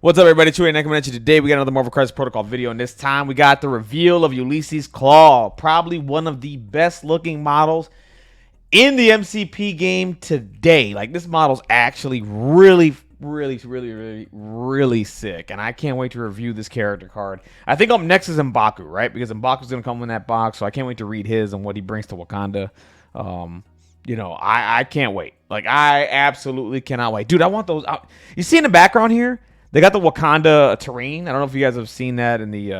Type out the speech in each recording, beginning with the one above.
What's up, everybody? Chewy coming at you today. We got another Marvel Crisis Protocol video, and this time we got the reveal of Ulysses Klaw, probably one of the best-looking models in the MCP game today. Like, this model's actually really sick, and I can't wait to review this character card. I think up next is M'Baku, right? Because M'Baku's gonna come in that box, so I can't wait to read his and what he brings to Wakanda. I can't wait. Like, I absolutely cannot wait. Dude, I want those out. You see in the background here? They got the Wakanda terrain. I don't know if you guys have seen that in the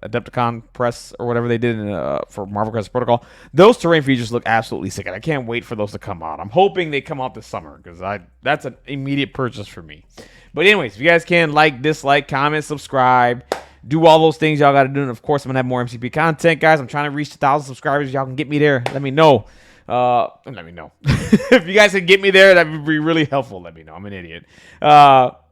Adepticon press or whatever they did for Marvel Crisis Protocol. Those terrain features look absolutely sick, and I can't wait for those to come out. I'm hoping they come out this summer because that's an immediate purchase for me. But anyways, if you guys can like, dislike, comment, subscribe, do all those things y'all got to do. And of course, I'm going to have more MCP content, guys. I'm trying to reach 1,000 subscribers. Y'all can get me there. Let me know. Let me know. If you guys can get me there, that would be really helpful. Let me know. I'm an idiot.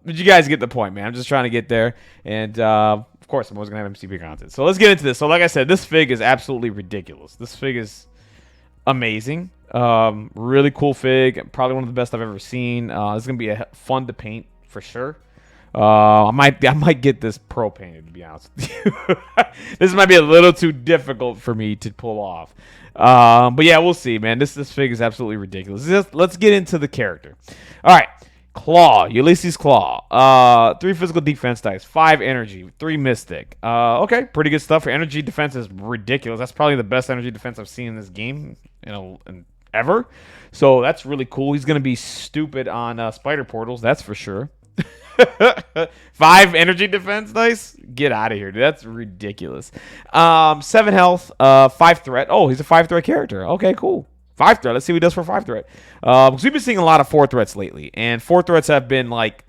But you guys get the point, man. I'm just trying to get there. And, of course, I'm always going to have MCP content. So let's get into this. So like I said, this fig is absolutely ridiculous. This fig is amazing. Really cool fig. Probably one of the best I've ever seen. It's going to be fun to paint for sure. I might get this pro painted, to be honest with you. This might be a little too difficult for me to pull off. But yeah, we'll see, man. This fig is absolutely ridiculous. Let's get into the character. All right. Klaw, Ulysses Klaw. 3 physical defense dice, 5 energy, 3 mystic. Okay, pretty good stuff. For energy defense is ridiculous. That's probably the best energy defense I've seen in this game ever. So that's really cool. He's gonna be stupid on spider portals, that's for sure. 5 energy defense dice? Get out of here, dude. That's ridiculous. 7 health, 5 threat. Oh, he's a 5 threat character. Okay, cool. 5 threat. Let's see what he does for 5 threat. Because we've been seeing a lot of 4 threats lately, and 4 threats have been like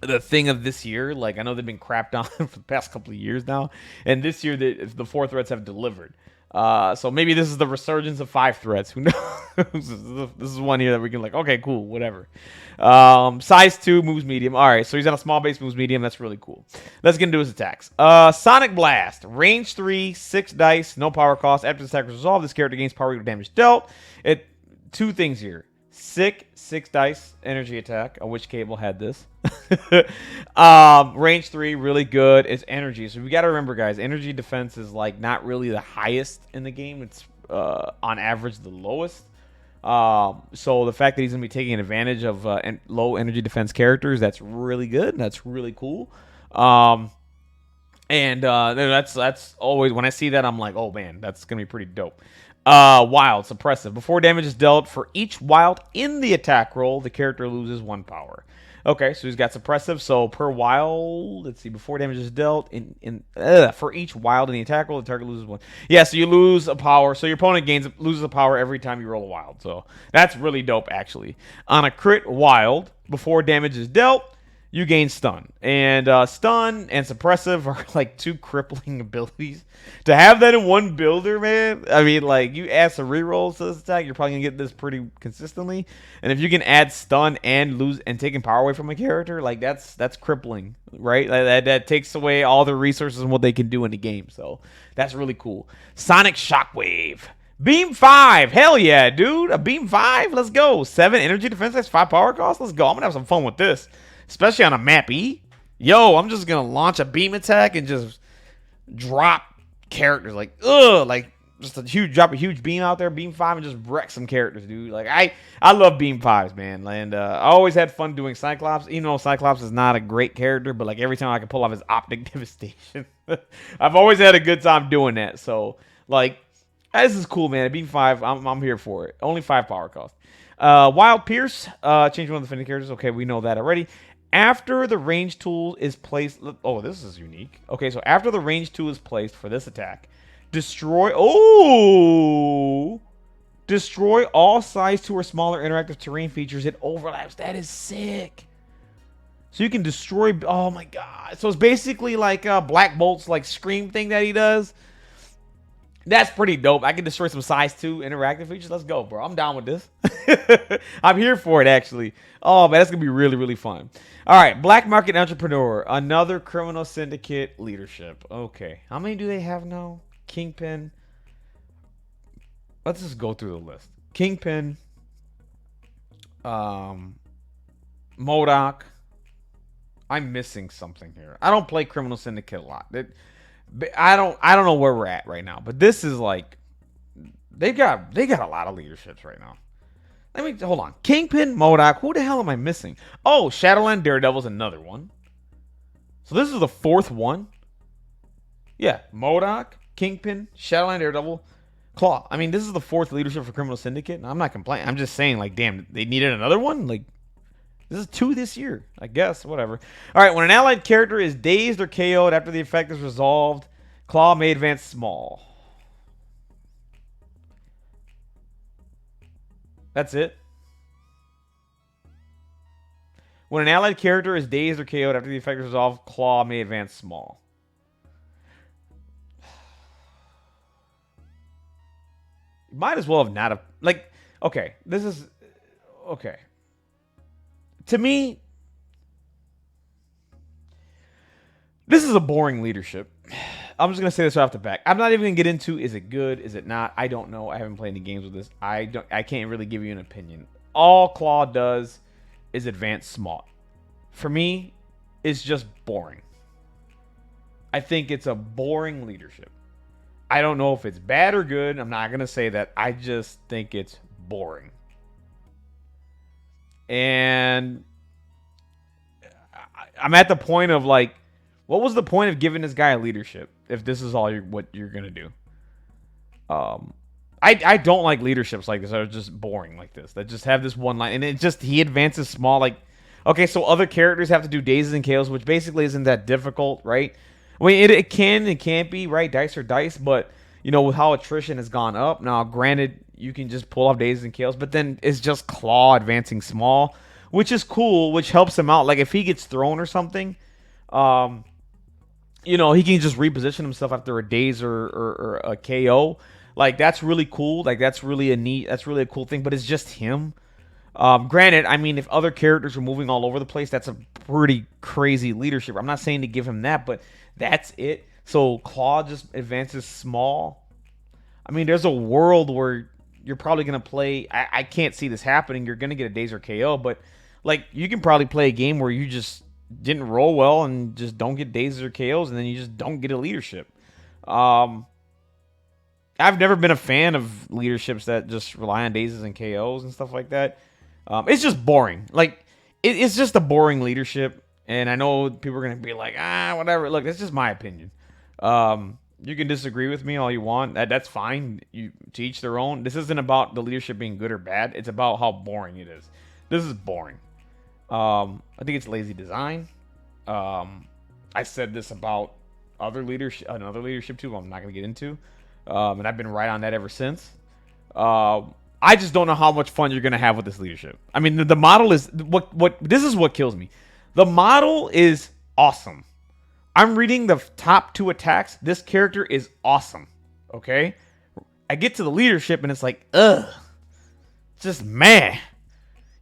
the thing of this year. Like, I know they've been crapped on for the past couple of years now, and this year the 4 threats have delivered. So maybe this is the resurgence of 5 threats. Who knows? This is one here that we can like, okay, cool, whatever. Size 2, moves medium. All right, so he's on a small base, moves medium. That's really cool. Let's get into his attacks. Sonic Blast, range 3, 6 dice, no power cost. After this attack is resolved, this character gains power equal to damage dealt. 2 things here. 6 dice energy attack. I wish Cable had this. Range 3, really good. It's energy. So we got to remember, guys, energy defense is like not really the highest in the game. It's on average the lowest. So the fact that he's gonna be taking advantage of low energy defense characters, that's really good. That's really cool. That's always when I see that, I'm like, oh man, that's gonna be pretty dope. Wild, suppressive. Before damage is dealt, for each wild in the attack roll, the character loses 1 power. Okay, so he's got suppressive. So per wild, let's see, before damage is dealt, for each wild in the attack roll, the target loses 1. Yeah, so you lose a power. So your opponent loses a power every time you roll a wild. So that's really dope, actually. On a crit wild, before damage is dealt, you gain stun. And stun and suppressive are like 2 crippling abilities. To have that in one builder, man, I mean, like, you add some rerolls to this attack, you're probably going to get this pretty consistently. And if you can add stun and lose and taking power away from a character, like, that's crippling, right? That takes away all the resources and what they can do in the game. So that's really cool. Sonic Shockwave. Beam 5. Hell yeah, dude. A Beam 5. Let's go. 7 energy defense. That's 5 power cost. Let's go. I'm going to have some fun with this. Especially on a map E. Yo, I'm just going to launch a beam attack and just drop characters. Like, just drop a huge beam out there, beam 5, and just wreck some characters, dude. Like, I love beam 5s, man. And I always had fun doing Cyclops, even though Cyclops is not a great character, but like every time I can pull off his optic devastation, I've always had a good time doing that. So, like, this is cool, man. Beam 5, I'm here for it. Only 5 power cost. Wild Pierce, change one of the defending characters. Okay, we know that already. After the range tool is placed... Oh, this is unique. Okay, so after the range tool is placed for this attack, destroy... Oh! Destroy all size 2 or smaller interactive terrain features it overlaps. That is sick. So you can destroy... Oh, my God. So it's basically like Black Bolt's like Scream thing that he does. That's pretty dope. I can destroy some size 2 interactive features. Let's go, bro. I'm down with this. I'm here for it, actually. Oh, man, that's going to be really, really fun. All right, Black Market Entrepreneur. Another criminal syndicate leadership. Okay. How many do they have now? Kingpin. Let's just go through the list. Kingpin. MODOK. I'm missing something here. I don't play Criminal Syndicate a lot. I don't know where we're at right now, but this is like they got a lot of leaderships right now. Let me hold on. Kingpin, MODOK. Who the hell am I missing? Oh, Shadowland Daredevil's another one. So this is the fourth one. Yeah, MODOK, Kingpin, Shadowland Daredevil, Klaw. I mean, this is the fourth leadership for Criminal Syndicate. I'm not complaining. I'm just saying, like, damn, they needed another one. Like, this is 2 this year, I guess. Whatever. All right, when an allied character is dazed or KO'd after the effect is resolved, Klaw may advance small. That's it. When an allied character is dazed or KO'd after the effect is resolved, Klaw may advance small. Might as well have not have, like, okay, this is okay. To me, this is a boring leadership. I'm just gonna say this right off the back. I'm not even gonna get into is it good, is it not? I don't know. I haven't played any games with this. I can't really give you an opinion. All Klaw does is advance small. For me, it's just boring. I think it's a boring leadership. I don't know if it's bad or good. I'm not gonna say that. I just think it's boring. And I'm at the point of like, what was the point of giving this guy a leadership if this is all what you're gonna do? I don't like leaderships like this that are just boring like this. That just have this one line and it just he advances small. Like, okay, so other characters have to do dazes and KOs, which basically isn't that difficult, right? I mean, it can and can't be, right? Dice are dice, but you know with how attrition has gone up. Now, granted, you can just pull off dazes and KOs, but then it's just Klaw advancing small, which is cool, which helps him out. Like if he gets thrown or something. You know, he can just reposition himself after a daze or a KO. Like, that's really cool. Like, that's really a cool thing, but it's just him. Granted, I mean, if other characters are moving all over the place, that's a pretty crazy leadership. I'm not saying to give him that, but that's it. So, Klaw just advances small. I mean, there's a world where you're probably going to play. I can't see this happening. You're going to get a daze or KO, but, like, you can probably play a game where you just didn't roll well and just don't get dazes or KOs, and then you just don't get a leadership. I've never been a fan of leaderships that just rely on dazes and KOs and stuff like that. It's just boring. Like, it's just a boring leadership, and I know people are going to be like, whatever. Look, that's just my opinion. You can disagree with me all you want. That's fine. You to each their own. This isn't about the leadership being good or bad. It's about how boring it is. This is boring. I think it's lazy design. I said this about another leadership too. I'm not gonna get into, and I've been right on that ever since. I just don't know how much fun you're gonna have with this leadership. I mean, the model is what. This is what kills me. The model is awesome. I'm reading the top 2 attacks. This character is awesome. Okay, I get to the leadership and it's like, ugh, just meh.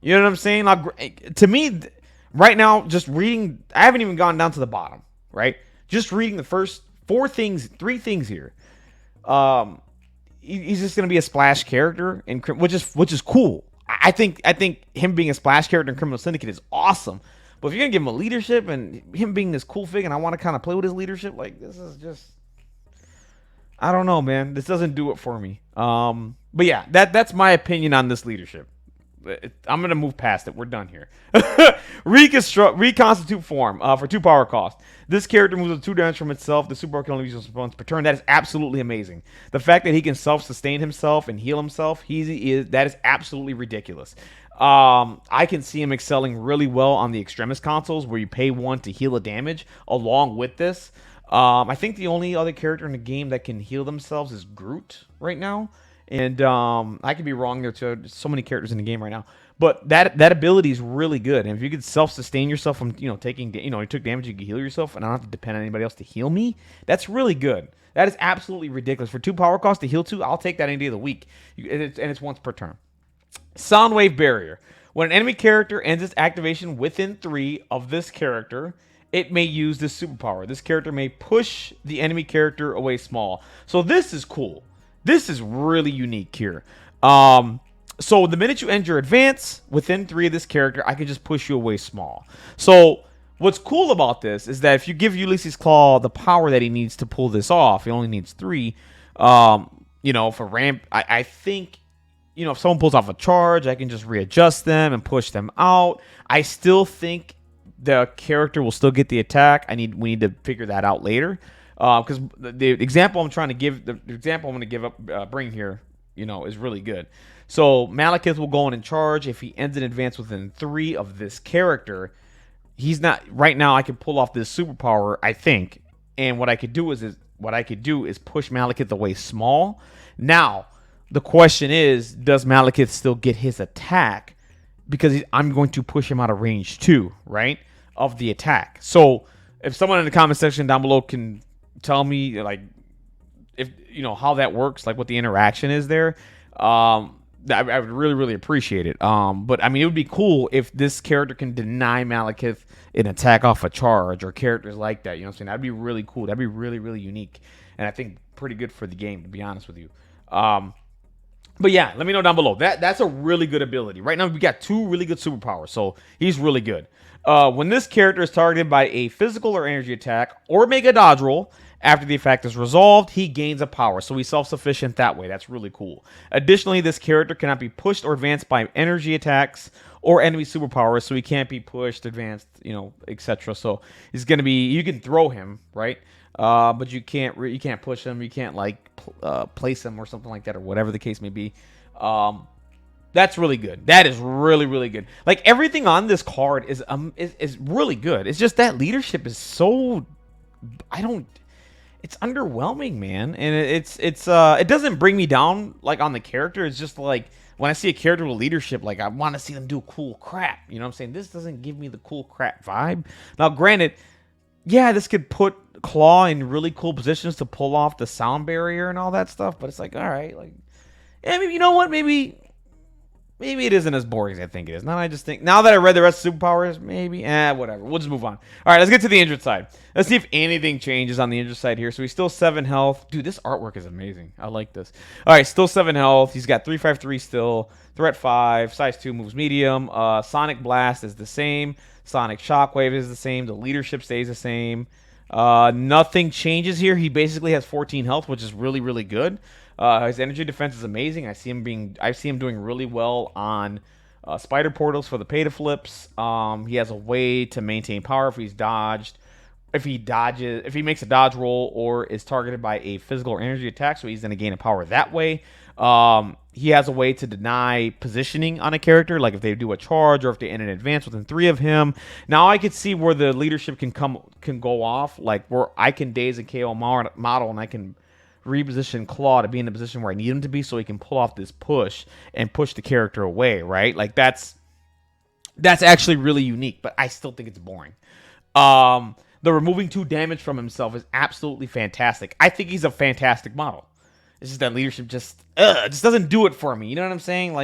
You know what I'm saying? Like, to me, right now, just reading, I haven't even gone down to the bottom, right? Just reading the first 3 things here. He's just gonna be a splash character, which is cool. I think him being a splash character in Criminal Syndicate is awesome. But if you're gonna give him a leadership and him being this cool fig, and I want to kind of play with his leadership, like this is just, I don't know, man. This doesn't do it for me. But yeah, that's my opinion on this leadership. I'm going to move past it. We're done here. Reconstitute form for 2 power cost. This character moves with 2 damage from itself. The superpower can only use once per turn. That is absolutely amazing. The fact that he can self-sustain himself and heal himself, that is absolutely ridiculous. I can see him excelling really well on the Extremis consoles where you pay 1 to heal a damage along with this. I think the only other character in the game that can heal themselves is Groot right now. And I could be wrong there too. There's so many characters in the game right now, but that ability is really good. And if you could self-sustain yourself from taking you took damage, you can heal yourself, and I don't have to depend on anybody else to heal me. That's really good. That is absolutely ridiculous for 2 power cost to heal 2. I'll take that any day of the week, and it's once per turn. Soundwave barrier. When an enemy character ends its activation within 3 of this character, it may use this superpower. This character may push the enemy character away small. So this is cool. This is really unique here. So the minute you end your advance within 3 of this character, I can just push you away small. So What's cool about this is that if you give Ulysses Klaw the power that he needs to pull this off, he only needs 3. For ramp, I think, if someone pulls off a charge, I can just readjust them and push them out. I still think the character will still get the attack. We need to figure that out later. Because the example I'm trying to give, the example I'm going to bring here, is really good. So Malekith will go in and charge if he ends in advance within 3 of this character. He's not right now. I can pull off this superpower, I think, and what I could do is push Malekith away small. Now the question is, does Malekith still get his attack? Because I'm going to push him out of range too, right, of the attack. So if someone in the comment section down below can tell me if how that works, what the interaction is there, I would really, really appreciate it. But it would be cool if this character can deny Malekith an attack off a charge or characters like that. You know what I'm saying? That'd be really cool. That'd be really, really unique, and I think pretty good for the game, to be honest with you. But yeah, let me know down below. That's a really good ability. Right now, we got 2 really good superpowers, so he's really good. When this character is targeted by a physical or energy attack or make a dodge roll, after the effect is resolved, he gains a power, so he's self-sufficient that way. That's really cool. Additionally, this character cannot be pushed or advanced by energy attacks or enemy superpowers, so he can't be pushed, advanced, etc. So he's gonna be. You can throw him, right? But you can't push him. You can't place him or something like that, or whatever the case may be. That's really good. That is really, really good. Everything on this card is really good. It's just that leadership is so. It's underwhelming, man, and it doesn't bring me down on the character. It's just when I see a character with leadership, I want to see them do cool crap. You know what I'm saying? This doesn't give me the cool crap vibe. Now, granted, yeah, this could put Klaw in really cool positions to pull off the sound barrier and all that stuff, but it's all right, maybe, you know what, maybe it isn't as boring as I think it is. Now I just think, now that I read the rest of superpowers, maybe, whatever. We'll just move on. All right, let's get to the injured side. Let's see if anything changes on the injured side here. So he's still 7 health. Dude, this artwork is amazing. I like this. All right, still 7 health. He's got 353 still. Threat 5. Size 2 moves medium. Sonic Blast is the same. Sonic Shockwave is the same. The leadership stays the same. Nothing changes here. He basically has 14 health, which is really, really good. His energy defense is amazing. I see him doing really well on spider portals for the pay to flips. He has a way to maintain power if he makes a dodge roll or is targeted by a physical or energy attack, so he's going to gain a power that way. He has a way to deny positioning on a character, like if they do a charge or if they end in advance within 3 of him. Now I could see where the leadership can go off, where I can daze and KO model and I can reposition Klaw to be in the position where I need him to be, so he can pull off this push and push the character away, right? That's actually really unique, but I still think it's boring. The removing 2 damage from himself is absolutely fantastic. I think he's a fantastic model. It's just that leadership just doesn't do it for me. You know what I'm saying?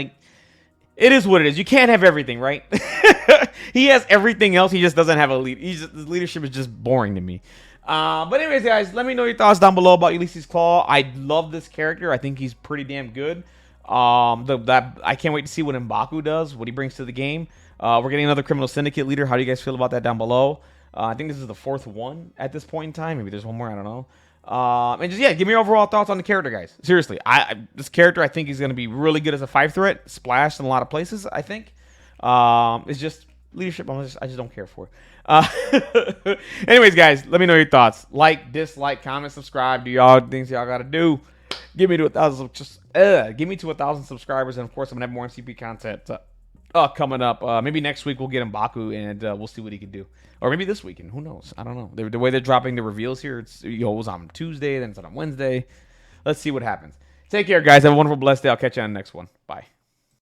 It is what it is. You can't have everything, right? He has everything else. He just doesn't have a lead. His leadership is just boring to me. But anyways, guys, let me know your thoughts down below about Ulysses Klaw. I love this character. I think he's pretty damn good. I can't wait to see what M'Baku does, what he brings to the game. We're getting another Criminal Syndicate leader. How do you guys feel about that down below? I think this is the 4th one at this point in time. Maybe there's one more. I don't know. And just, give me your overall thoughts on the character, guys. Seriously, this character, I think he's going to be really good as a 5 threat. Splashed in a lot of places, I think. It's just leadership, I just don't care for. Anyways, guys, let me know your thoughts. Like, dislike, comment, subscribe. Do y'all things y'all got to do. Give me to 1,000. Give me to 1,000 subscribers, and of course, I'm gonna have more MCP content coming up. Maybe next week we'll get M'Baku, and we'll see what he can do. Or maybe this weekend. Who knows? I don't know. The way they're dropping the reveals here, it was on Tuesday, then it's on Wednesday. Let's see what happens. Take care, guys. Have a wonderful, blessed day. I'll catch you on the next one. Bye.